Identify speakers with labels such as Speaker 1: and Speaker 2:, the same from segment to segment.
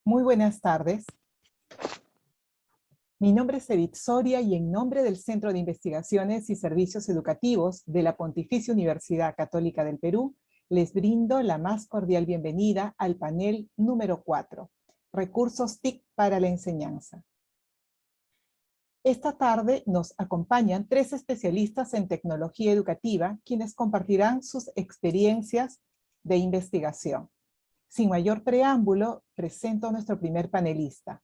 Speaker 1: Muy buenas tardes. Mi nombre es Edith Soria y en nombre del Centro de Investigaciones y Servicios Educativos de la Pontificia Universidad Católica del Perú, les brindo la más cordial bienvenida al panel número 4, Recursos TIC para la Enseñanza. Esta tarde nos acompañan 3 especialistas en tecnología educativa, quienes compartirán sus experiencias de investigación. Sin mayor preámbulo, presento a nuestro primer panelista.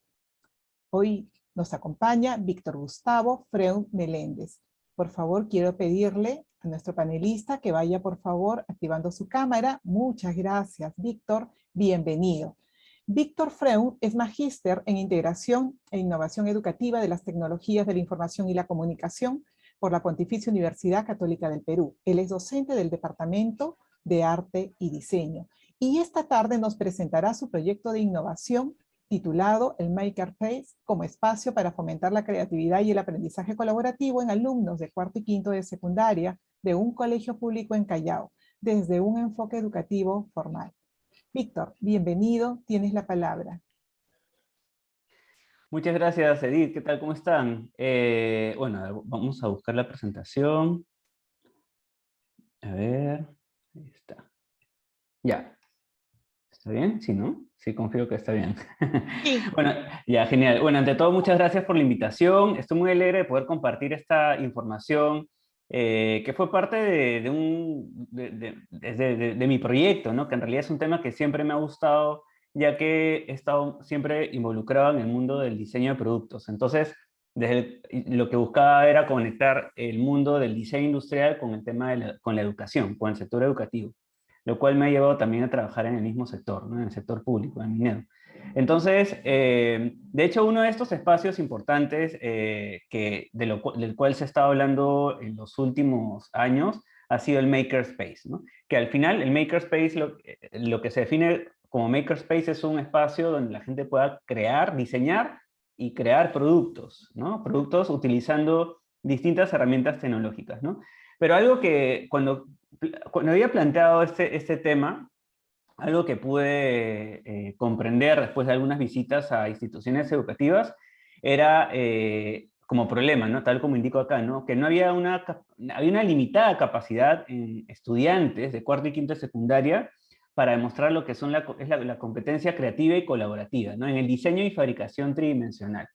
Speaker 1: Hoy nos acompaña Víctor Gustavo Freund Meléndez. Por favor, quiero pedirle a nuestro panelista que vaya, por favor, activando su cámara. Muchas gracias, Víctor. Bienvenido. Víctor Freund es magíster en Integración e Innovación Educativa de las Tecnologías de la Información y la Comunicación por la Pontificia Universidad Católica del Perú. Él es docente del Departamento de Arte y Diseño. Y esta tarde nos presentará su proyecto de innovación titulado el Makerspace como espacio para fomentar la creatividad y el aprendizaje colaborativo en alumnos de cuarto y quinto de secundaria de un colegio público en Callao, desde un enfoque educativo formal. Víctor, bienvenido, tienes la palabra.
Speaker 2: Muchas gracias, Edith. ¿Qué tal? ¿Cómo están? Bueno, vamos a buscar la presentación. A ver, ahí está. Ya. ¿Está bien? Sí, ¿no? Sí, confío que está bien.
Speaker 1: Sí.
Speaker 2: Bueno, ya, genial. Bueno, ante todo, muchas gracias por la invitación. Estoy muy alegre de poder compartir esta información que fue parte de mi proyecto, ¿no? Que en realidad es un tema que siempre me ha gustado, ya que he estado siempre involucrado en el mundo del diseño de productos. Entonces, lo que buscaba era conectar el mundo del diseño industrial con el tema con la educación, con el sector educativo, lo cual me ha llevado también a trabajar en el mismo sector, ¿no? En el sector público, en Minedo. Entonces, de hecho, uno de estos espacios importantes del cual se ha estado hablando en los últimos años ha sido el Makerspace, ¿no? Que al final el Makerspace, lo que se define como Makerspace es un espacio donde la gente pueda crear, diseñar y crear productos, ¿no? Productos utilizando distintas herramientas tecnológicas, ¿no? Pero algo que cuando había planteado este tema, algo que pude comprender después de algunas visitas a instituciones educativas, era como problema, ¿no? Tal como indico acá, ¿no? Que no había había una limitada capacidad en estudiantes de cuarto y quinto de secundaria para demostrar lo que la competencia creativa y colaborativa, ¿no? En el diseño y fabricación tridimensional,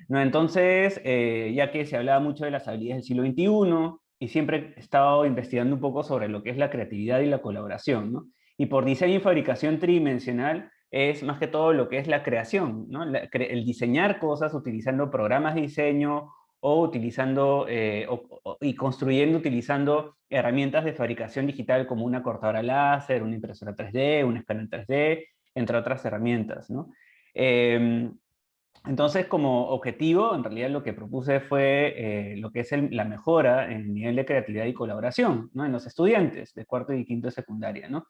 Speaker 2: ¿no? Entonces, ya que se hablaba mucho de las habilidades del siglo XXI, y siempre he estado investigando un poco sobre lo que es la creatividad y la colaboración, ¿no? Y por diseño y fabricación tridimensional es más que todo lo que es la creación, ¿no? El diseñar cosas utilizando programas de diseño o utilizando y construyendo utilizando herramientas de fabricación digital como una cortadora láser, una impresora 3D, un escáner 3D, entre otras herramientas, ¿no? Entonces, como objetivo, en realidad lo que propuse fue lo que es la mejora en el nivel de creatividad y colaboración, ¿no? En los estudiantes de cuarto y quinto de secundaria, ¿no?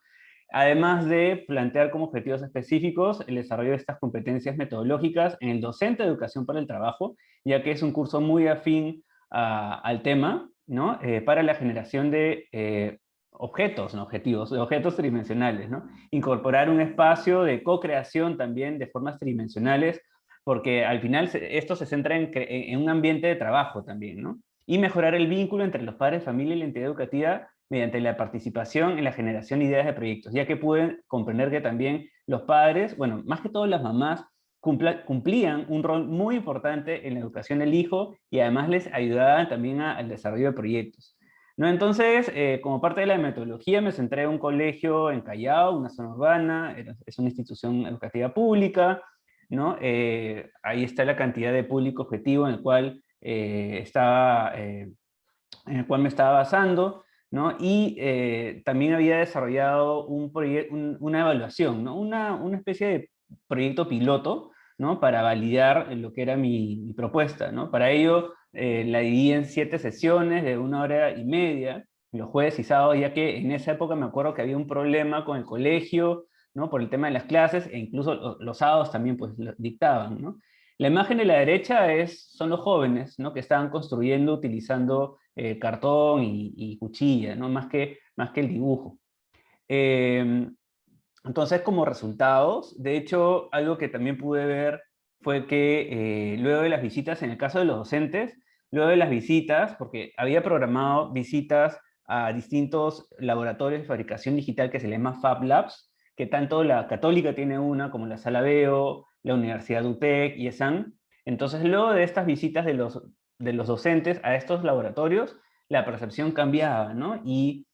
Speaker 2: Además de plantear como objetivos específicos el desarrollo de estas competencias metodológicas en el docente de educación para el trabajo, ya que es un curso muy afín al tema, ¿no? Para la generación de objetos, ¿no? de objetos tridimensionales, ¿no? Incorporar un espacio de co-creación también de formas tridimensionales, porque al final esto se centra en un ambiente de trabajo también, ¿no? Y mejorar el vínculo entre los padres, familia y la entidad educativa mediante la participación en la generación de ideas de proyectos, ya que pueden comprender que también los padres, bueno, más que todo las mamás, cumplían un rol muy importante en la educación del hijo y además les ayudaban también al desarrollo de proyectos, ¿no? Entonces, como parte de la metodología, me centré en un colegio en Callao, una zona urbana, es una institución educativa pública, ¿no? Ahí está la cantidad de público objetivo en el cual, en el cual me estaba basando, ¿no? Y también había desarrollado una evaluación, ¿no? Una especie de proyecto piloto, ¿no? Para validar lo que era mi propuesta, ¿no? Para ello la dividí en 7 sesiones de 1 hora y media, los jueves y sábados, ya que en esa época me acuerdo que había un problema con el colegio, ¿no? Por el tema de las clases, e incluso los sábados también pues lo dictaban, ¿no? La imagen de la derecha son los jóvenes, ¿no? Que estaban construyendo utilizando cartón y cuchilla, ¿no? Más que el dibujo. Entonces, como resultados, de hecho, algo que también pude ver fue que luego de las visitas, en el caso de los docentes, luego de las visitas, porque había programado visitas a distintos laboratorios de fabricación digital que se llama Fab Labs, que tanto la Católica tiene una, como la Sala Veo, la Universidad UTEC y ESAN. Entonces, luego de estas visitas de los docentes a estos laboratorios, la percepción cambiaba, ¿no? Y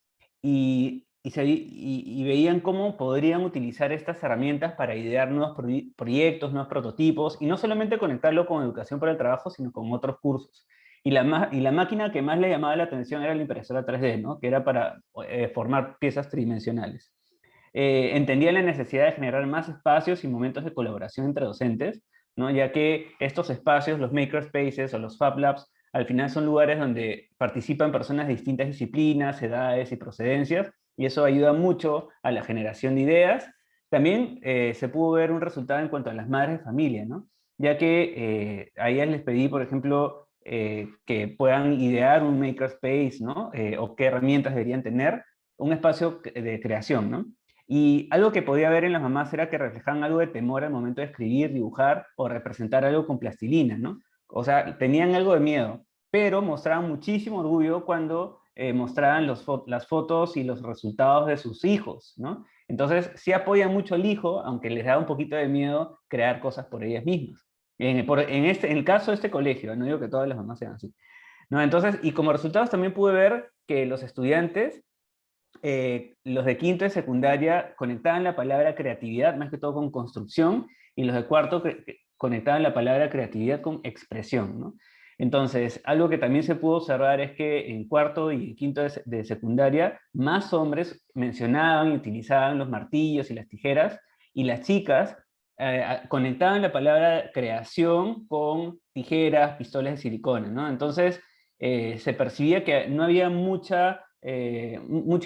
Speaker 2: veían cómo podrían utilizar estas herramientas para idear nuevos proyectos, nuevos prototipos, y no solamente conectarlo con educación para el trabajo, sino con otros cursos. Y la máquina que más le llamaba la atención era la impresora 3D, ¿no? Que era para formar piezas tridimensionales. Entendía la necesidad de generar más espacios y momentos de colaboración entre docentes, ¿no? Ya que estos espacios, los makerspaces o los Fab Labs, al final son lugares donde participan personas de distintas disciplinas, edades y procedencias, y eso ayuda mucho a la generación de ideas. También se pudo ver un resultado en cuanto a las madres de familia, ¿no? Ya que a ellas les pedí, por ejemplo, que puedan idear un makerspace, ¿no? O qué herramientas deberían tener, un espacio de creación, ¿no? Y algo que podía ver en las mamás era que reflejaban algo de temor al momento de escribir, dibujar o representar algo con plastilina, ¿no? O sea, tenían algo de miedo, pero mostraban muchísimo orgullo cuando mostraban las fotos y los resultados de sus hijos, ¿no? Entonces, sí apoyan mucho al hijo, aunque les da un poquito de miedo crear cosas por ellas mismas. En el caso de este colegio, no digo que todas las mamás sean así, ¿no? Entonces, y como resultados también pude ver que los estudiantes los de quinto de secundaria conectaban la palabra creatividad más que todo con construcción, y los de cuarto conectaban la palabra creatividad con expresión, ¿no? Entonces, algo que también se pudo observar es que en cuarto y quinto de secundaria, más hombres mencionaban y utilizaban los martillos y las tijeras, y las chicas conectaban la palabra creación con tijeras, pistolas de silicona, ¿no? Entonces, se percibía que no había mucho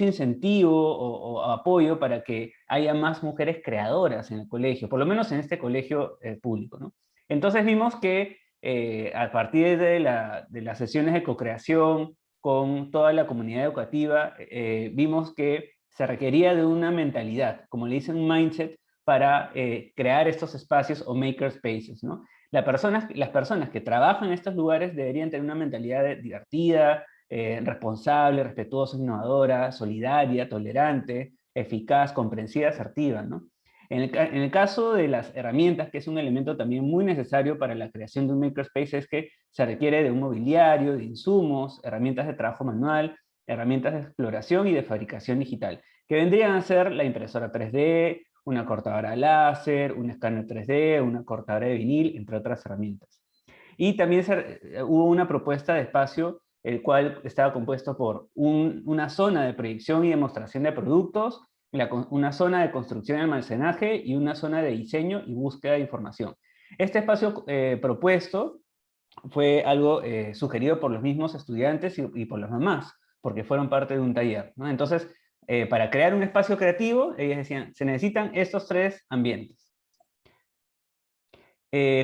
Speaker 2: incentivo o apoyo para que haya más mujeres creadoras en el colegio, por lo menos en este colegio público, ¿no? Entonces vimos que a partir de las sesiones de co-creación con toda la comunidad educativa, vimos que se requería de una mentalidad, como le dicen, un mindset, para crear estos espacios o makerspaces, ¿no? Las personas que trabajan en estos lugares deberían tener una mentalidad divertida, responsable, respetuosa, innovadora, solidaria, tolerante, eficaz, comprensiva, asertiva, ¿no? En el caso de las herramientas, que es un elemento también muy necesario para la creación de un makerspace, es que se requiere de un mobiliario, de insumos, herramientas de trabajo manual, herramientas de exploración y de fabricación digital, que vendrían a ser la impresora 3D, una cortadora láser, un escáner 3D, una cortadora de vinil, entre otras herramientas. Y también hubo una propuesta de espacio, el cual estaba compuesto por una zona de proyección y demostración de productos, una zona de construcción y almacenaje, y una zona de diseño y búsqueda de información. Este espacio propuesto fue algo sugerido por los mismos estudiantes y por las mamás, porque fueron parte de un taller, ¿no? Entonces, para crear un espacio creativo, ellas decían, se necesitan estos tres ambientes.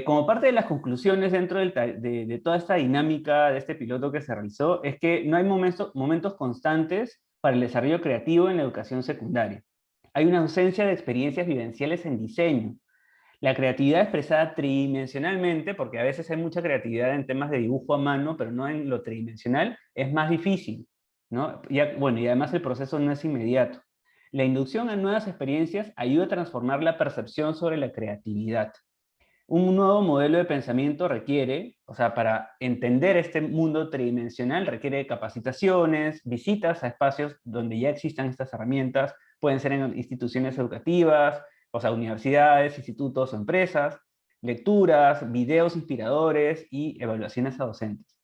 Speaker 2: Como parte de las conclusiones dentro de toda esta dinámica de este piloto que se realizó, es que no hay momentos constantes para el desarrollo creativo en la educación secundaria. Hay una ausencia de experiencias vivenciales en diseño. La creatividad expresada tridimensionalmente, porque a veces hay mucha creatividad en temas de dibujo a mano, pero no en lo tridimensional, es más difícil, ¿no? Bueno, y además el proceso no es inmediato. La inducción a nuevas experiencias ayuda a transformar la percepción sobre la creatividad. Un nuevo modelo de pensamiento requiere, o sea, para entender este mundo tridimensional, requiere capacitaciones, visitas a espacios donde ya existan estas herramientas, pueden ser en instituciones educativas, o sea, universidades, institutos o empresas, lecturas, videos inspiradores y evaluaciones a docentes.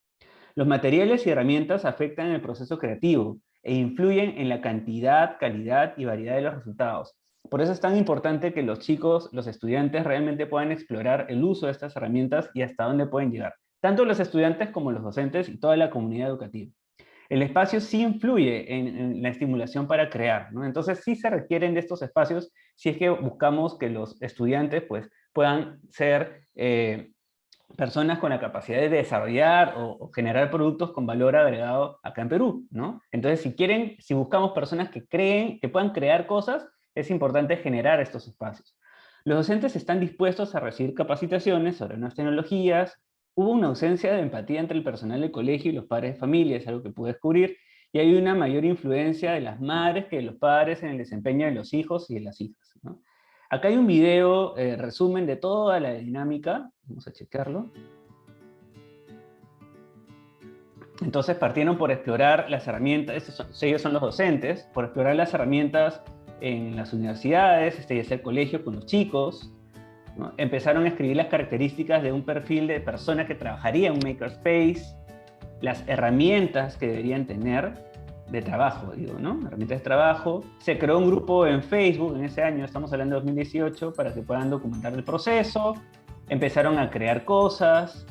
Speaker 2: Los materiales y herramientas afectan el proceso creativo e influyen en la cantidad, calidad y variedad de los resultados. Por eso es tan importante que los chicos, los estudiantes realmente puedan explorar el uso de estas herramientas y hasta dónde pueden llegar, tanto los estudiantes como los docentes y toda la comunidad educativa. El espacio sí influye en la estimulación para crear, ¿no? Entonces sí se requieren de estos espacios si es que buscamos que los estudiantes pues, puedan ser personas con la capacidad de desarrollar o generar productos con valor agregado acá en Perú, ¿no? Entonces, si buscamos personas que creen, que puedan crear cosas, es importante generar estos espacios. Los docentes están dispuestos a recibir capacitaciones sobre nuevas tecnologías. Hubo una ausencia de empatía entre el personal del colegio y los padres de familia, es algo que pude descubrir, y hay una mayor influencia de las madres que de los padres en el desempeño de los hijos y de las hijas, ¿no? Acá hay un video, resumen de toda la dinámica, vamos a checarlo. Entonces partieron por explorar las herramientas, ellos son los docentes, por explorar las herramientas en las universidades, ya sea el colegio con los chicos, ¿no? Empezaron a escribir las características de un perfil de persona que trabajaría en un makerspace, las herramientas que deberían tener de trabajo, digo, ¿no? Herramientas de trabajo. Se creó un grupo en Facebook en ese año, estamos hablando de 2018, para que puedan documentar el proceso. Empezaron a crear cosas.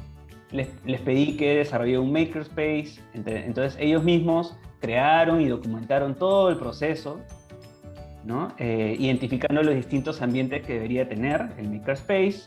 Speaker 2: Les pedí que desarrolle un makerspace. Entonces ellos mismos crearon y documentaron todo el proceso, ¿no? Identificando los distintos ambientes que debería tener el makerspace,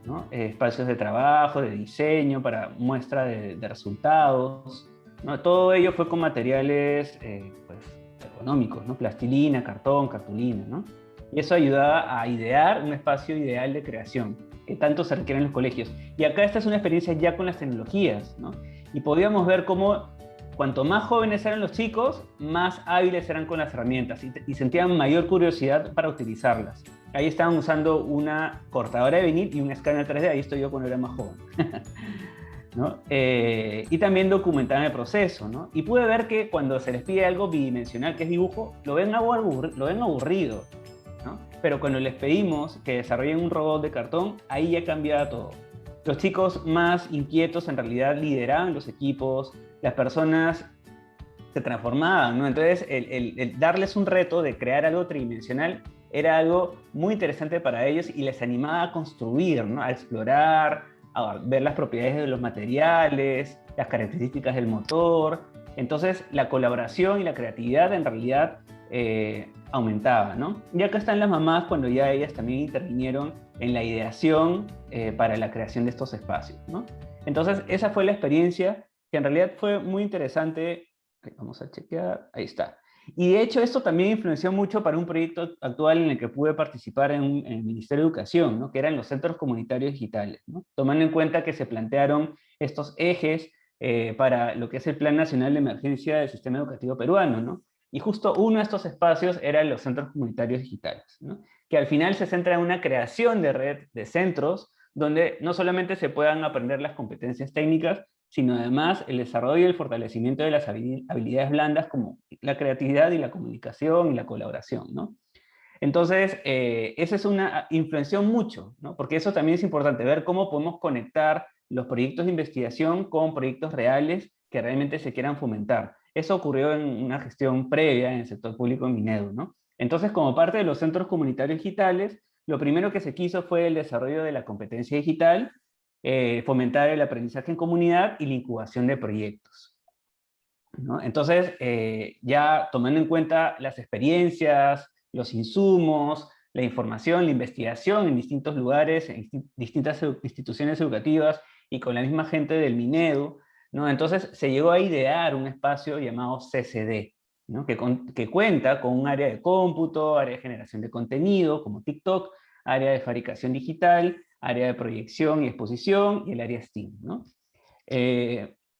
Speaker 2: ¿no? Espacios de trabajo, de diseño, para muestra de resultados, ¿no? Todo ello fue con materiales pues, ergonómicos, ¿no? Plastilina, cartón, cartulina, ¿no? Y eso ayudaba a idear un espacio ideal de creación que tanto se requiere en los colegios. Y acá esta es una experiencia ya con las tecnologías, ¿no? Y podíamos ver cómo cuanto más jóvenes eran los chicos, más hábiles eran con las herramientas y sentían mayor curiosidad para utilizarlas. Ahí estaban usando una cortadora de vinil y un escáner 3D, ahí estoy yo cuando era más joven. ¿No? Y también documentaban el proceso, ¿no? Y pude ver que cuando se les pide algo bidimensional, que es dibujo, lo ven aburrido, ¿no? Pero cuando les pedimos que desarrollen un robot de cartón, ahí ya cambiaba todo. Los chicos más inquietos en realidad lideraban los equipos, las personas se transformaban, ¿no? Entonces el darles un reto de crear algo tridimensional era algo muy interesante para ellos y les animaba a construir, ¿no? A explorar, a ver las propiedades de los materiales, las características del motor. Entonces la colaboración y la creatividad en realidad aumentaba, ¿no? Y acá están las mamás cuando ya ellas también intervinieron en la ideación para la creación de estos espacios, ¿no? Entonces esa fue la experiencia que en realidad fue muy interesante. Vamos a chequear, ahí está. Y de hecho esto también influenció mucho para un proyecto actual en el que pude participar en el Ministerio de Educación, ¿no? Que eran los centros comunitarios digitales, ¿no? Tomando en cuenta que se plantearon estos ejes para lo que es el Plan Nacional de Emergencia del Sistema Educativo Peruano, ¿no? Y justo uno de estos espacios eran los centros comunitarios digitales, ¿no? Que al final se centra en una creación de red de centros donde no solamente se puedan aprender las competencias técnicas, sino además el desarrollo y el fortalecimiento de las habilidades blandas como la creatividad y la comunicación y la colaboración, ¿no? Entonces, esa es una influenció mucho, ¿no? Porque eso también es importante, ver cómo podemos conectar los proyectos de investigación con proyectos reales que realmente se quieran fomentar. Eso ocurrió en una gestión previa en el sector público en Minedu, ¿no? Entonces, como parte de los centros comunitarios digitales, lo primero que se quiso fue el desarrollo de la competencia digital, fomentar el aprendizaje en comunidad y la incubación de proyectos, ¿no? Entonces, ya tomando en cuenta las experiencias, los insumos, la información, la investigación en distintos lugares, en distintas instituciones educativas y con la misma gente del Minedu, ¿no? Entonces se llegó a idear un espacio llamado CCD, ¿no? Que cuenta con un área de cómputo, área de generación de contenido como TikTok, área de fabricación digital, área de proyección y exposición y el área STEAM, ¿no?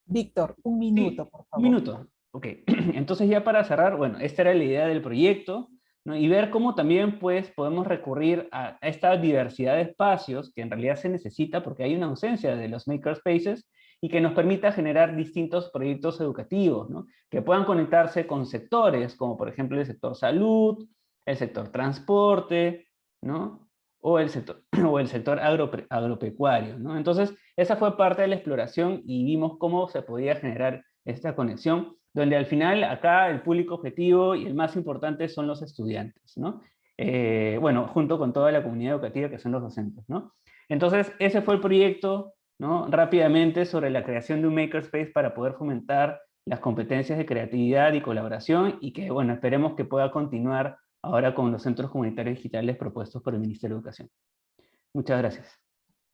Speaker 1: Víctor, un minuto,
Speaker 2: Sí,
Speaker 1: por
Speaker 2: un
Speaker 1: favor.
Speaker 2: minuto. Ok, entonces ya para cerrar, bueno, esta era la idea del proyecto, ¿no? Y ver cómo también pues podemos recurrir a esta diversidad de espacios que en realidad se necesita porque hay una ausencia de los makerspaces y que nos permita generar distintos proyectos educativos, ¿no? Que puedan conectarse con sectores, como por ejemplo el sector salud, el sector transporte, ¿no? O el sector, o el sector agropecuario, ¿no? Entonces, esa fue parte de la exploración y vimos cómo se podía generar esta conexión, donde al final acá el público objetivo y el más importante son los estudiantes, ¿no? Bueno, junto con toda la comunidad educativa que son los docentes, ¿no? Entonces, ese fue el proyecto, ¿no? Rápidamente sobre la creación de un makerspace para poder fomentar las competencias de creatividad y colaboración y que, bueno, esperemos que pueda continuar ahora con los centros comunitarios digitales propuestos por el Ministerio de Educación. Muchas gracias.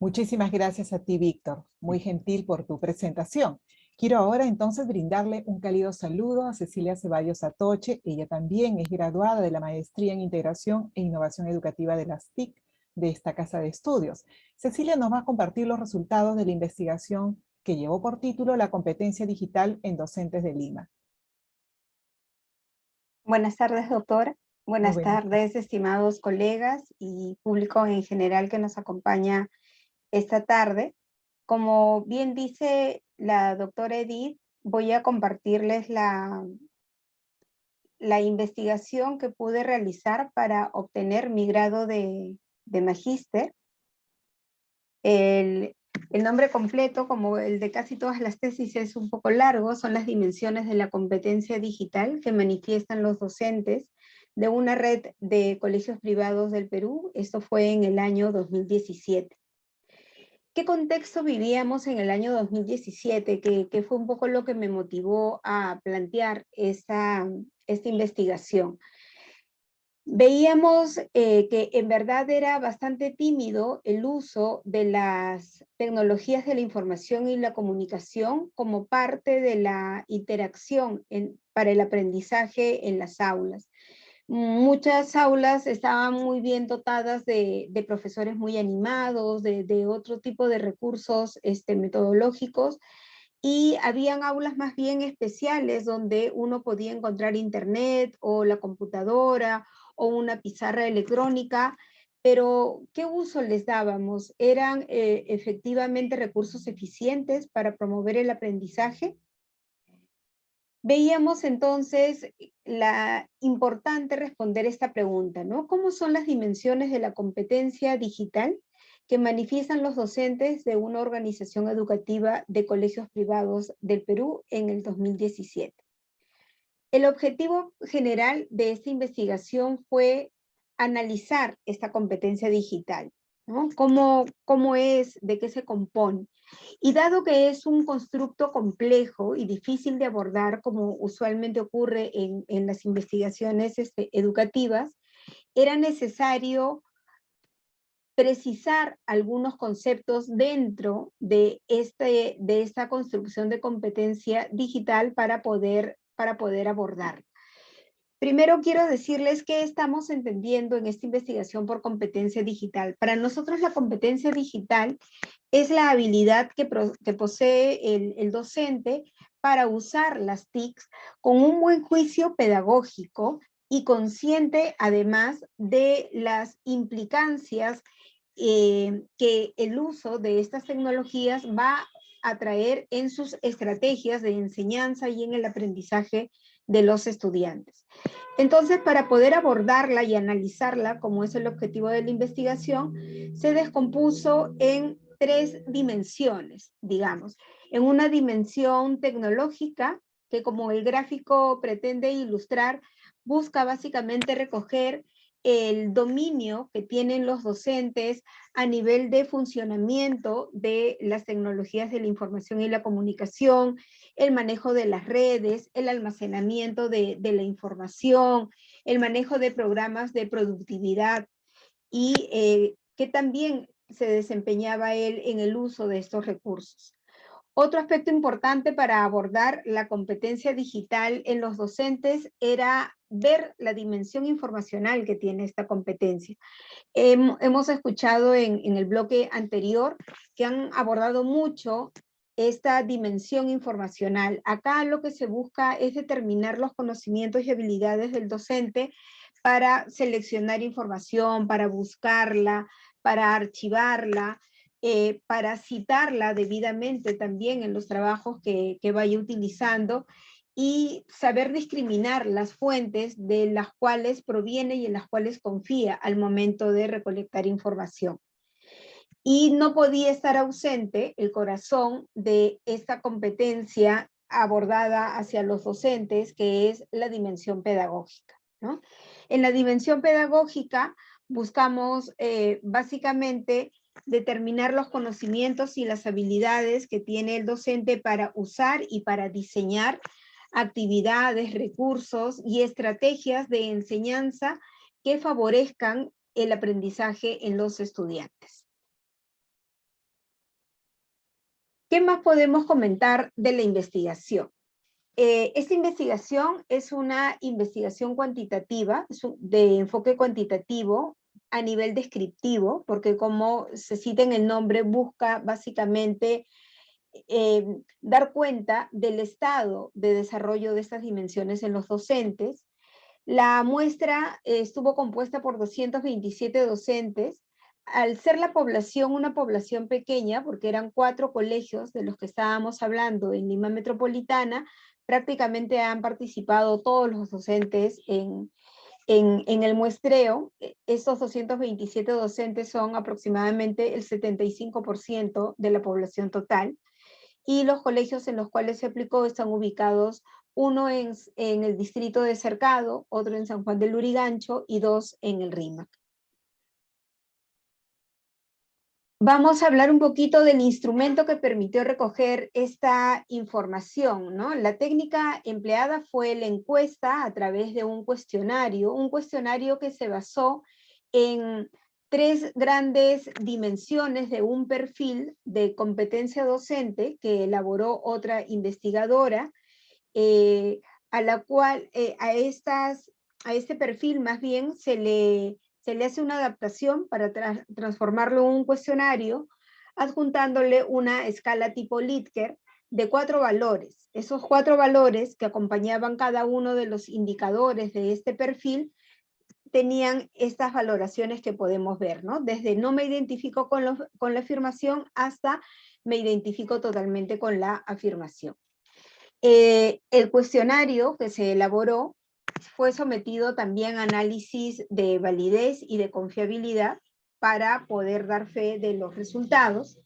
Speaker 1: Muchísimas gracias a ti, Víctor. Muy gentil por tu presentación. Quiero ahora entonces brindarle un cálido saludo a Cecilia Ceballos Atoche. Ella también es graduada de la Maestría en Integración e Innovación Educativa de las TIC de esta casa de estudios. Cecilia nos va a compartir los resultados de la investigación que llevó por título La competencia digital en docentes de Lima.
Speaker 3: Buenas tardes, doctora.
Speaker 1: Muy
Speaker 3: Buenas
Speaker 1: buenas.
Speaker 3: tardes, estimados colegas y público en general que nos acompaña esta tarde. Como bien dice la doctora Edith, voy a compartirles la investigación que pude realizar para obtener mi grado de magíster. El nombre completo, como el de casi todas las tesis, es un poco largo. Son las dimensiones de la competencia digital que manifiestan los docentes de una red de colegios privados del Perú. Esto fue en el año 2017. ¿Qué contexto vivíamos en el año 2017? Que fue un poco lo que me motivó a plantear esta investigación. Veíamos que en verdad era bastante tímido el uso de las tecnologías de la información y la comunicación como parte de la interacción para el aprendizaje en las aulas. Muchas aulas estaban muy bien dotadas de profesores muy animados, de otro tipo de recursos metodológicos, y habían aulas más bien especiales donde uno podía encontrar internet o la computadora o una pizarra electrónica, pero ¿qué uso les dábamos? ¿Eran efectivamente recursos eficientes para promover el aprendizaje? Veíamos entonces la importante responder esta pregunta, ¿no? ¿Cómo son las dimensiones de la competencia digital que manifiestan los docentes de una organización educativa de colegios privados del Perú en el 2017? El objetivo general de esta investigación fue analizar esta competencia digital, ¿no? ¿Cómo es? ¿De qué se compone? Y dado que es un constructo complejo y difícil de abordar, como usualmente ocurre en las investigaciones educativas, era necesario precisar algunos conceptos dentro de esta construcción de competencia digital para poder abordar. Primero quiero decirles qué estamos entendiendo en esta investigación por competencia digital. Para nosotros la competencia digital es la habilidad que posee el docente para usar las TICs con un buen juicio pedagógico y consciente además de las implicancias que el uso de estas tecnologías va a traer en sus estrategias de enseñanza y en el aprendizaje de los estudiantes. Entonces, para poder abordarla y analizarla, como es el objetivo de la investigación, se descompuso en tres dimensiones, digamos. En una dimensión tecnológica, que como el gráfico pretende ilustrar, busca básicamente recoger el dominio que tienen los docentes a nivel de funcionamiento de las tecnologías de la información y la comunicación, el manejo de las redes, el almacenamiento de la información, el manejo de programas de productividad y que también se desempeñaba él en el uso de estos recursos. Otro aspecto importante para abordar la competencia digital en los docentes era ver la dimensión informacional que tiene esta competencia. Hemos escuchado en el bloque anterior que han abordado mucho esta dimensión informacional. Acá lo que se busca es determinar los conocimientos y habilidades del docente para seleccionar información, para buscarla, para archivarla, para citarla debidamente también en los trabajos que vaya utilizando y saber discriminar las fuentes de las cuales proviene y en las cuales confía al momento de recolectar información. Y no podía estar ausente el corazón de esta competencia abordada hacia los docentes, que es la dimensión pedagógica, ¿no? En la dimensión pedagógica buscamos básicamente determinar los conocimientos y las habilidades que tiene el docente para usar y para diseñar actividades, recursos y estrategias de enseñanza que favorezcan el aprendizaje en los estudiantes. ¿Qué más podemos comentar de la investigación? Esta investigación es una investigación cuantitativa, de enfoque cuantitativo a nivel descriptivo, porque como se cita en el nombre, busca básicamente dar cuenta del estado de desarrollo de estas dimensiones en los docentes. La muestra estuvo compuesta por 227 docentes. Al ser la población una población pequeña, porque eran 4 colegios de los que estábamos hablando en Lima Metropolitana, prácticamente han participado todos los docentes en el muestreo. Estos 227 docentes son aproximadamente el 75% de la población total, y los colegios en los cuales se aplicó están ubicados, uno en el distrito de Cercado, otro en San Juan del Lurigancho y 2 en el Rímac. Vamos a hablar un poquito del instrumento que permitió recoger esta información, ¿no? La técnica empleada fue la encuesta a través de un cuestionario que se basó en 3 grandes dimensiones de un perfil de competencia docente que elaboró otra investigadora, a la cual, a este perfil más bien se le hace una adaptación para transformarlo en un cuestionario, adjuntándole una escala tipo Likert de 4 valores. Esos 4 valores que acompañaban cada uno de los indicadores de este perfil tenían estas valoraciones que podemos ver, ¿no? Desde no me identifico con la afirmación hasta me identifico totalmente con la afirmación. El cuestionario que se elaboró fue sometido también a análisis de validez y de confiabilidad para poder dar fe de los resultados.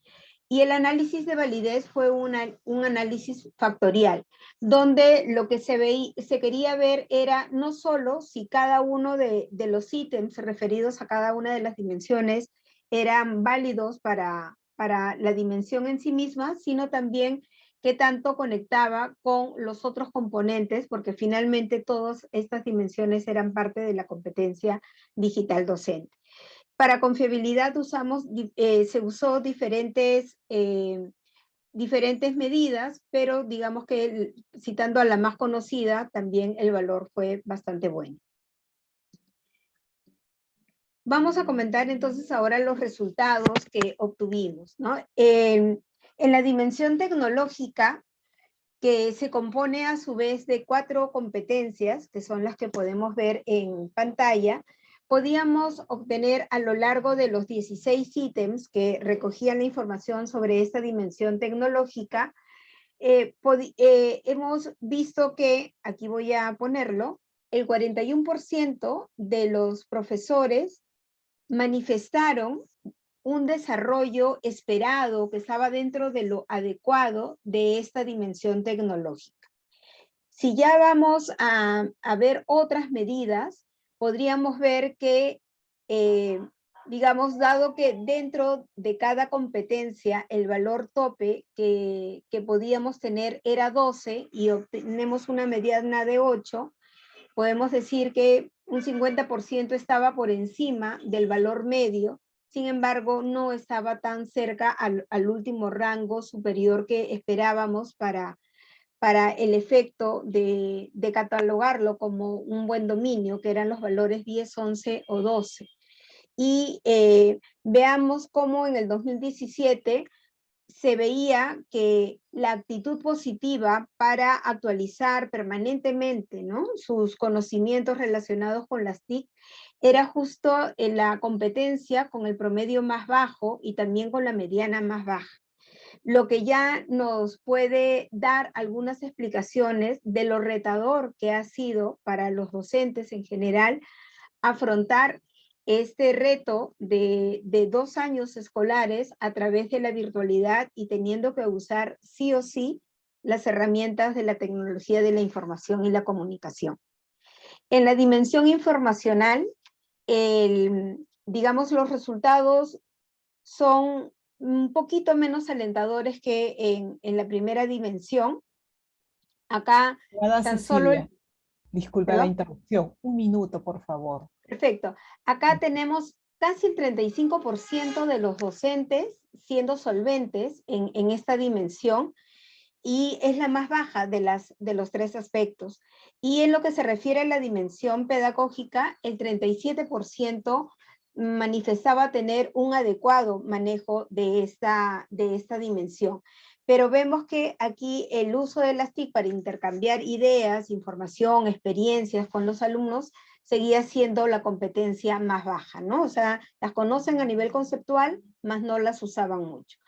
Speaker 3: Y el análisis de validez fue un análisis factorial, donde lo que se quería ver era no solo si cada uno de los ítems referidos a cada una de las dimensiones eran válidos para la dimensión en sí misma, sino también qué tanto conectaba con los otros componentes, porque finalmente todas estas dimensiones eran parte de la competencia digital docente. Para confiabilidad se usó diferentes medidas, pero digamos que citando a la más conocida, también el valor fue bastante bueno. Vamos a comentar entonces ahora los resultados que obtuvimos, ¿no? En la dimensión tecnológica, que se compone a su vez de 4 competencias, que son las que podemos ver en pantalla, podíamos obtener a lo largo de los 16 ítems que recogían la información sobre esta dimensión tecnológica. Hemos visto que, aquí voy a ponerlo, el 41% de los profesores manifestaron un desarrollo esperado que estaba dentro de lo adecuado de esta dimensión tecnológica. Si ya vamos a ver otras medidas, podríamos ver que, digamos, dado que dentro de cada competencia el valor tope que podíamos tener era 12 y obtenemos una mediana de 8, podemos decir que un 50% estaba por encima del valor medio. Sin embargo, no estaba tan cerca al último rango superior que esperábamos para el efecto de catalogarlo como un buen dominio, que eran los valores 10, 11 o 12. Y veamos cómo en el 2017 se veía que la actitud positiva para actualizar permanentemente, ¿no?, sus conocimientos relacionados con las TIC era justo en la competencia con el promedio más bajo y también con la mediana más baja, lo que ya nos puede dar algunas explicaciones de lo retador que ha sido para los docentes en general afrontar este reto de 2 años escolares a través de la virtualidad y teniendo que usar sí o sí las herramientas de la tecnología de la información y la comunicación. En la dimensión informacional, digamos, los resultados son un poquito menos alentadores que en la primera dimensión. Acá tan solo...
Speaker 1: Disculpa la interrupción. Un minuto, por favor.
Speaker 3: Perfecto. Acá tenemos casi el 35% de los docentes siendo solventes en esta dimensión, y es la más baja de los tres aspectos. Y en lo que se refiere a la dimensión pedagógica, el 37% manifestaba tener un adecuado manejo de esta dimensión. Pero vemos que aquí el uso de las TIC para intercambiar ideas, información, experiencias con los alumnos seguía siendo la competencia más baja, ¿no? O sea, las conocen a nivel conceptual, mas no las usaban mucho.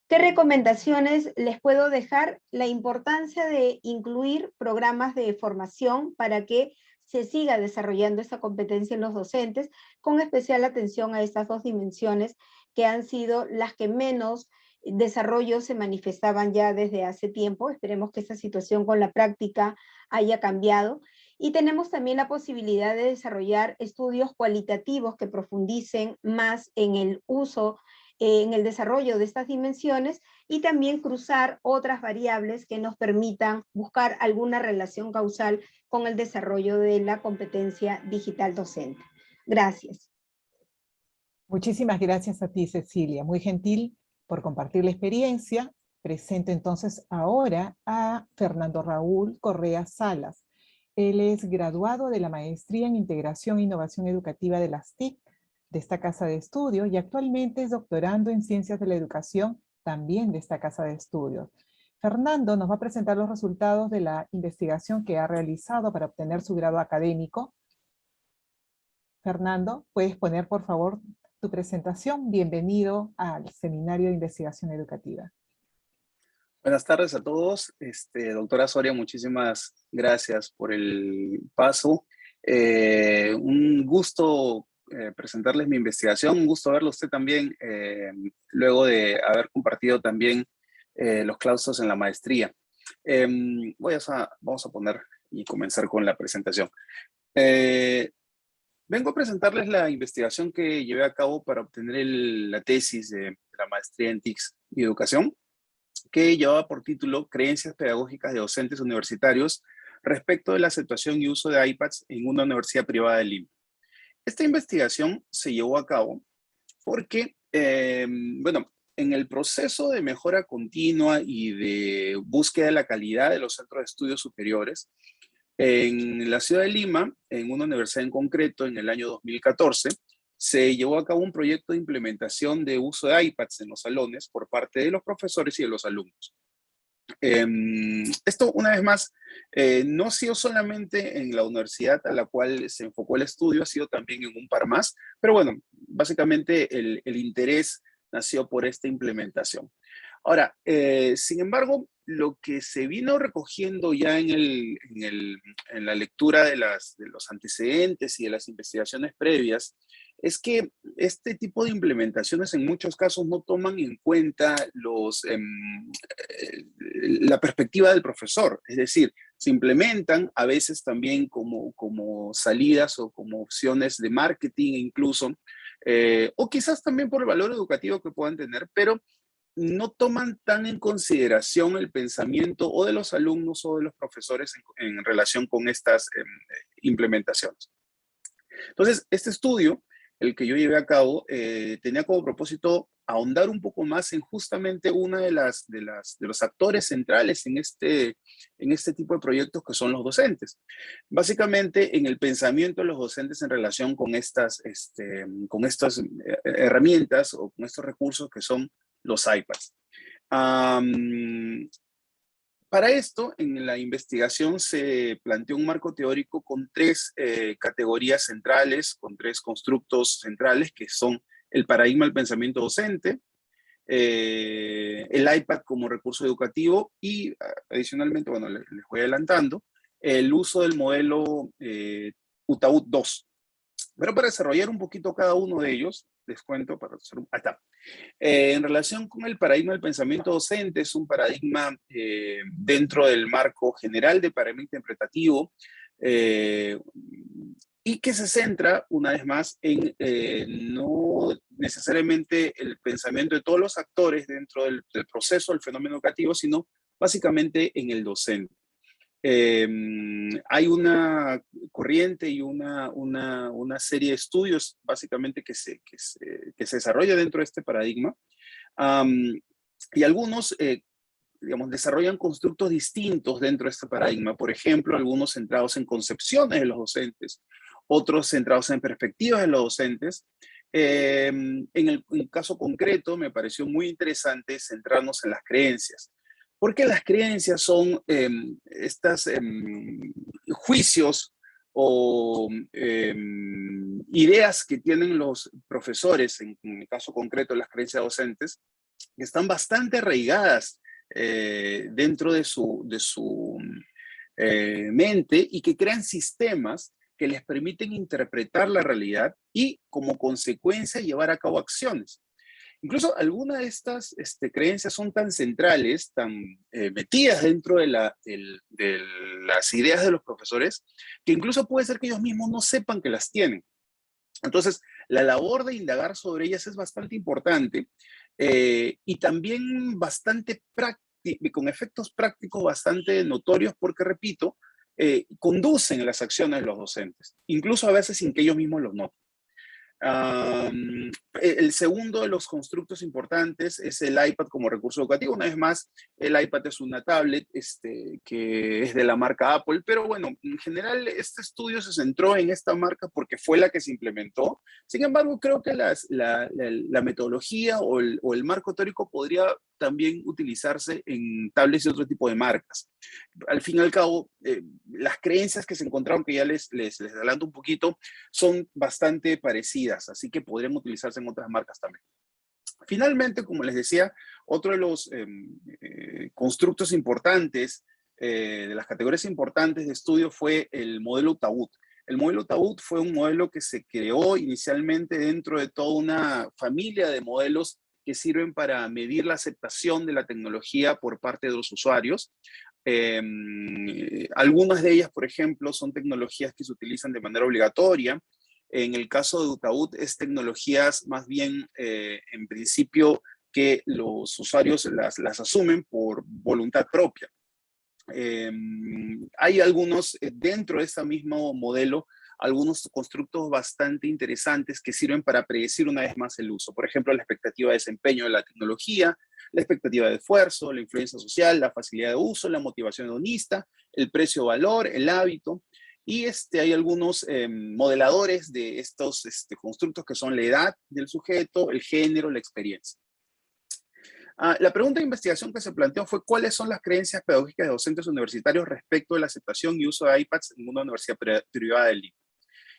Speaker 3: ¿Qué recomendaciones les puedo dejar? La importancia de incluir programas de formación para que se siga desarrollando esta competencia en los docentes, con especial atención a estas dos dimensiones que han sido las que menos desarrollo se manifestaban ya desde hace tiempo. Esperemos que esta situación con la práctica haya cambiado. Y tenemos también la posibilidad de desarrollar estudios cualitativos que profundicen más en el uso, en el desarrollo de estas dimensiones, y también cruzar otras variables que nos permitan buscar alguna relación causal con el desarrollo de la competencia digital docente. Gracias.
Speaker 1: Muchísimas gracias a ti, Cecilia. Muy gentil por compartir la experiencia. Presento entonces ahora a Fernando Raúl Correa Salas. Él es graduado de la Maestría en Integración e Innovación Educativa de las TIC, de esta casa de estudio, y actualmente es doctorando en Ciencias de la Educación, también de esta casa de estudios. Fernando nos va a presentar los resultados de la investigación que ha realizado para obtener su grado académico. Fernando, ¿puedes poner por favor tu presentación? Bienvenido al Seminario de Investigación Educativa.
Speaker 4: Buenas tardes a todos. Doctora Soria, muchísimas gracias por el paso. Un gusto presentarles mi investigación, un gusto verlo usted también, luego de haber compartido también los claustros en la maestría. Vamos a poner y comenzar con la presentación. Vengo a presentarles la investigación que llevé a cabo para obtener la tesis de la maestría en TICS y Educación, que llevaba por título Creencias pedagógicas de docentes universitarios respecto de la aceptación y uso de iPads en una universidad privada de Lima. Esta investigación se llevó a cabo porque, en el proceso de mejora continua y de búsqueda de la calidad de los centros de estudios superiores, en la ciudad de Lima, en una universidad en concreto, en el año 2014, se llevó a cabo un proyecto de implementación de uso de iPads en los salones por parte de los profesores y de los alumnos. Esto, una vez más, no ha sido solamente en la universidad a la cual se enfocó el estudio, ha sido también en un par más, pero bueno, básicamente el interés nació por esta implementación. Ahora, sin embargo, lo que se vino recogiendo ya en la lectura de los antecedentes y de las investigaciones previas es que este tipo de implementaciones en muchos casos no toman en cuenta la perspectiva del profesor. Es decir, se implementan a veces también como salidas o como opciones de marketing incluso, o quizás también por el valor educativo que puedan tener, pero no toman tan en consideración el pensamiento o de los alumnos o de los profesores en relación con estas implementaciones. Entonces, este estudio, el que yo llevé a cabo, tenía como propósito ahondar un poco más en justamente una de los actores centrales en este tipo de proyectos, que son los docentes. Básicamente, en el pensamiento de los docentes en relación con estas herramientas o con estos recursos que son los iPads. Para esto, en la investigación se planteó un marco teórico con tres categorías centrales, con tres constructos centrales, que son el paradigma del pensamiento docente, el iPad como recurso educativo y, adicionalmente, bueno, les voy adelantando, el uso del modelo UTAUD 2. Pero para desarrollar un poquito cada uno de ellos, les cuento, ahí está. En relación con el paradigma del pensamiento docente, es un paradigma dentro del marco general de paradigma interpretativo y que se centra, una vez más, en no necesariamente el pensamiento de todos los actores dentro del proceso del fenómeno educativo, sino básicamente en el docente. Hay una corriente y una serie de estudios básicamente que se desarrolla dentro de este paradigma, y algunos digamos, desarrollan constructos distintos dentro de este paradigma. Por ejemplo, algunos centrados en concepciones de los docentes, otros centrados en perspectivas de los docentes. En el caso concreto, me pareció muy interesante centrarnos en las creencias, porque las creencias son estos juicios o ideas que tienen los profesores, en el caso concreto las creencias docentes, que están bastante arraigadas dentro de su mente, y que crean sistemas que les permiten interpretar la realidad y, como consecuencia, llevar a cabo acciones. Incluso algunas de estas creencias son tan centrales, tan metidas dentro de las ideas de los profesores, que incluso puede ser que ellos mismos no sepan que las tienen. Entonces, la labor de indagar sobre ellas es bastante importante, y también bastante práctica, con efectos prácticos bastante notorios, porque, repito, conducen las acciones de los docentes, incluso a veces sin que ellos mismos los noten. El segundo de los constructos importantes es el iPad como recurso educativo. Una vez más, el iPad es una tablet que es de la marca Apple, pero bueno, en general este estudio se centró en esta marca porque fue la que se implementó. Sin embargo, creo que la metodología o el marco teórico podría también utilizarse en tablets y otro tipo de marcas. Al fin y al cabo, las creencias que se encontraron, que ya les adelanto un poquito, son bastante parecidas, así que podrían utilizarse en otras marcas también. Finalmente, como les decía, otro de los constructos importantes, de las categorías importantes de estudio, fue el modelo TAUT. El modelo TAUT fue un modelo que se creó inicialmente dentro de toda una familia de modelos que sirven para medir la aceptación de la tecnología por parte de los usuarios. Algunas de ellas, por ejemplo, son tecnologías que se utilizan de manera obligatoria. En el caso de UTAUT, es tecnologías más bien, en principio, que los usuarios las asumen por voluntad propia. Hay algunos, dentro de este mismo modelo, algunos constructos bastante interesantes que sirven para predecir una vez más el uso. Por ejemplo, la expectativa de desempeño de la tecnología, la expectativa de esfuerzo, la influencia social, la facilidad de uso, la motivación hedonista, el precio-valor, el hábito. Y hay algunos modeladores de estos constructos, que son la edad del sujeto, el género, la experiencia. La pregunta de investigación que se planteó fue: ¿cuáles son las creencias pedagógicas de docentes universitarios respecto de la aceptación y uso de iPads en una universidad privada de Lima?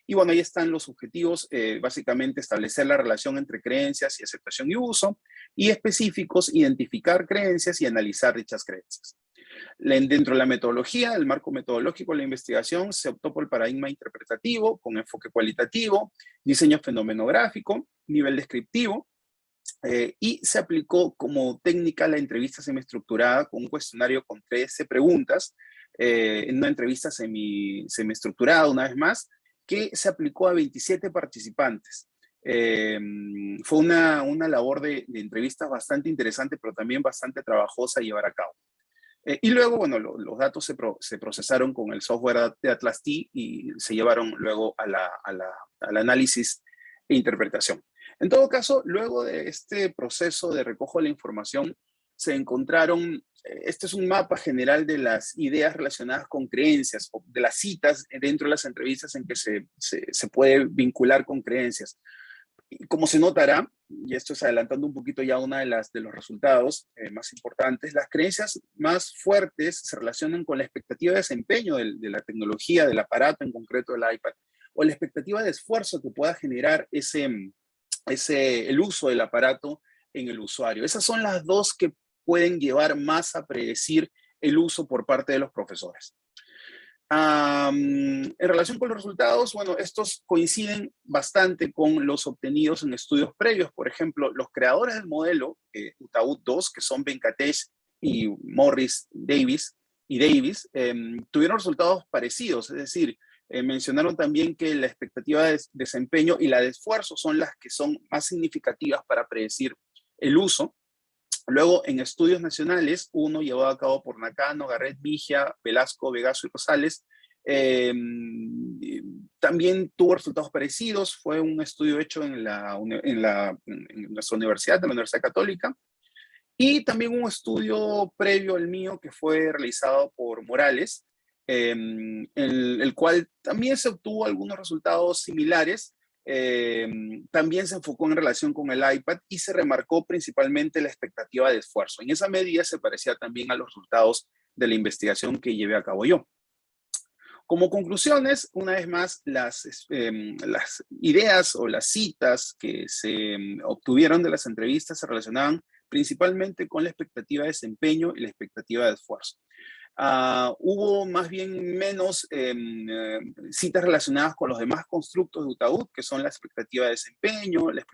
Speaker 4: Y bueno, ahí están los objetivos, básicamente establecer la relación entre creencias y aceptación y uso, y específicos, identificar creencias y analizar dichas creencias. Dentro de la metodología, el marco metodológico de la investigación, se optó por el paradigma interpretativo, con enfoque cualitativo, diseño fenomenográfico, nivel descriptivo, y se aplicó como técnica la entrevista semiestructurada con un cuestionario con 13 preguntas, en una entrevista semiestructurada, una vez más, que se aplicó a 27 participantes. Fue una labor de entrevistas bastante interesante, pero también bastante trabajosa de llevar a cabo. Y luego, bueno, los datos se procesaron con el software de Atlas T y se llevaron luego al análisis e interpretación. En todo caso, luego de este proceso de recojo de la información, se encontraron, este es un mapa general de las ideas relacionadas con creencias, o de las citas dentro de las entrevistas en que se puede vincular con creencias. Y como se notará, y esto es adelantando un poquito ya una de los resultados más importantes, las creencias más fuertes se relacionan con la expectativa de desempeño de la tecnología, del aparato, en concreto del iPad, o la expectativa de esfuerzo que pueda generar el uso del aparato en el usuario. Esas son las dos que pueden llevar más a predecir el uso por parte de los profesores. En relación con los resultados, bueno, estos coinciden bastante con los obtenidos en estudios previos. Por ejemplo, los creadores del modelo UTAUT 2, que son Venkatesh y Morris Davis, tuvieron resultados parecidos, es decir, mencionaron también que la expectativa de desempeño y la de esfuerzo son las que son más significativas para predecir el uso. Luego, en estudios nacionales, uno llevado a cabo por Nakano, Garret, Vigia, Velasco, Vegaso y Rosales, también tuvo resultados parecidos. Fue un estudio hecho en nuestra universidad, en la Universidad Católica, y también un estudio previo al mío que fue realizado por Morales, el cual también se obtuvo algunos resultados similares. También se enfocó en relación con el iPad y se remarcó principalmente la expectativa de esfuerzo. En esa medida se parecía también a los resultados de la investigación que llevé a cabo yo. Como conclusiones, una vez más, las ideas o las citas que se obtuvieron de las entrevistas se relacionaban principalmente con la expectativa de desempeño y la expectativa de esfuerzo. Hubo más bien menos citas relacionadas con los demás constructos de UTAUD, que son la expectativa de desempeño, la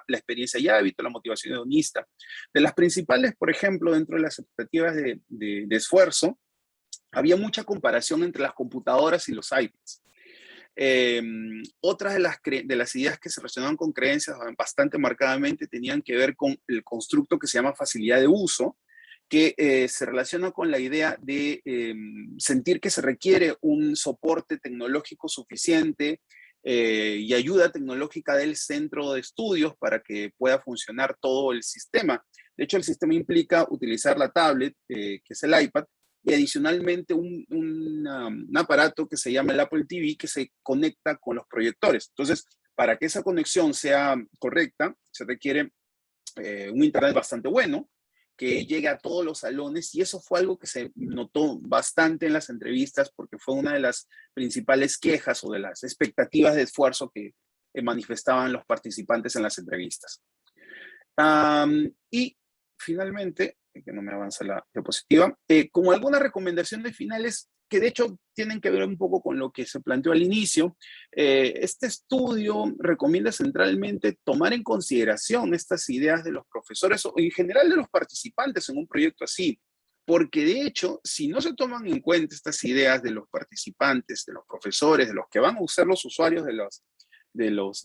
Speaker 4: experiencia y hábito, la motivación hedonista. De las principales, por ejemplo, dentro de las expectativas de esfuerzo, había mucha comparación entre las computadoras y los iPads. Otras de las ideas que se relacionaban con creencias bastante marcadamente tenían que ver con el constructo que se llama facilidad de uso, que se relaciona con la idea de sentir que se requiere un soporte tecnológico suficiente y ayuda tecnológica del centro de estudios para que pueda funcionar todo el sistema. De hecho, el sistema implica utilizar la tablet, que es el iPad, y adicionalmente un aparato que se llama el Apple TV, que se conecta con los proyectores. Entonces, para que esa conexión sea correcta, se requiere un internet bastante bueno, que llegue a todos los salones, y eso fue algo que se notó bastante en las entrevistas, porque fue una de las principales quejas o de las expectativas de esfuerzo que manifestaban los participantes en las entrevistas. Y finalmente, que no me avanza la diapositiva, como algunas recomendaciones finales que de hecho tienen que ver un poco con lo que se planteó al inicio, este estudio recomienda centralmente tomar en consideración estas ideas de los profesores o en general de los participantes en un proyecto así, porque de hecho, si no se toman en cuenta estas ideas de los participantes, de los profesores, de los que van a usar los usuarios de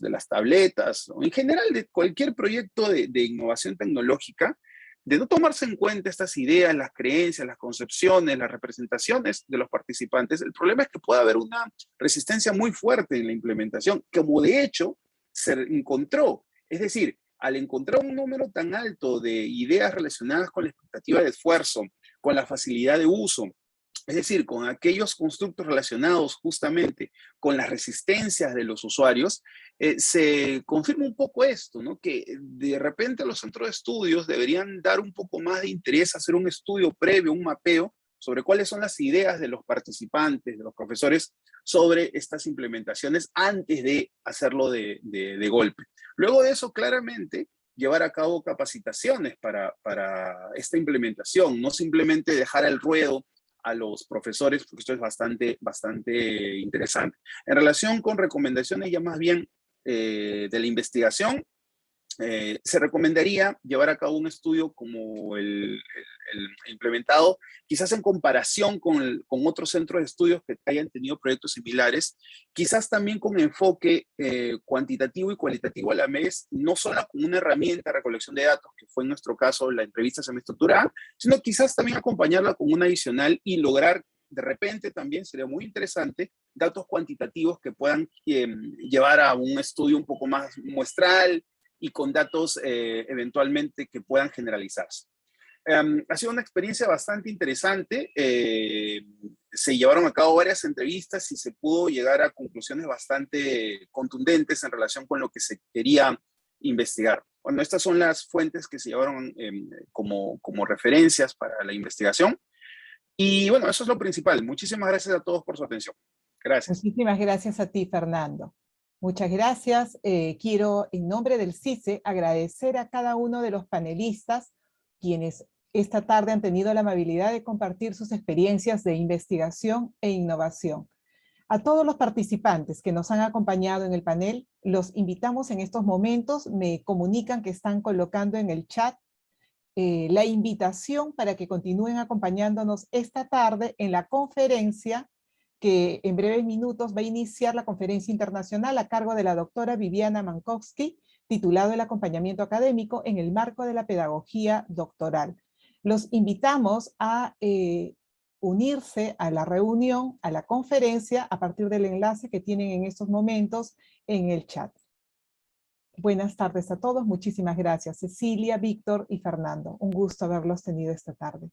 Speaker 4: las tabletas, o en general de cualquier proyecto de innovación tecnológica, de no tomarse en cuenta estas ideas, las creencias, las concepciones, las representaciones de los participantes, el problema es que puede haber una resistencia muy fuerte en la implementación, como de hecho se encontró. Es decir, al encontrar un número tan alto de ideas relacionadas con la expectativa de esfuerzo, con la facilidad de uso, es decir, con aquellos constructos relacionados justamente con las resistencias de los usuarios, se confirma un poco esto, ¿no? Que de repente los centros de estudios deberían dar un poco más de interés, hacer un estudio previo, un mapeo sobre cuáles son las ideas de los participantes, de los profesores, sobre estas implementaciones antes de hacerlo de golpe. Luego de eso, claramente, llevar a cabo capacitaciones para esta implementación, no simplemente dejar al ruedo a los profesores, porque esto es bastante interesante. En relación con recomendaciones ya más bien de la investigación, se recomendaría llevar a cabo un estudio como el implementado, quizás en comparación con otros centros de estudios que hayan tenido proyectos similares, quizás también con enfoque cuantitativo y cualitativo a la vez, no solo como una herramienta de recolección de datos, que fue en nuestro caso la entrevista semiestructurada, sino quizás también acompañarla con una adicional y lograr, de repente también sería muy interesante, datos cuantitativos que puedan llevar a un estudio un poco más muestral y con datos eventualmente que puedan generalizarse. Ha sido una experiencia bastante interesante. Se llevaron a cabo varias entrevistas y se pudo llegar a conclusiones bastante contundentes en relación con lo que se quería investigar. Bueno, estas son las fuentes que se llevaron como referencias para la investigación. Y bueno, eso es lo principal. Muchísimas gracias a todos por su atención. Gracias.
Speaker 1: Muchísimas gracias a ti, Fernando. Muchas gracias. Quiero, en nombre del CICE, agradecer a cada uno de los panelistas quienes esta tarde han tenido la amabilidad de compartir sus experiencias de investigación e innovación. A todos los participantes que nos han acompañado en el panel, los invitamos en estos momentos, me comunican que están colocando en el chat la invitación para que continúen acompañándonos esta tarde en la conferencia que en breves minutos va a iniciar la conferencia internacional a cargo de la doctora Viviana Mankowski titulado El acompañamiento académico en el marco de la pedagogía doctoral. Los invitamos a unirse a la reunión, a la conferencia, a partir del enlace que tienen en estos momentos en el chat. Buenas tardes a todos, muchísimas gracias. Cecilia, Víctor y Fernando, un gusto haberlos tenido esta tarde.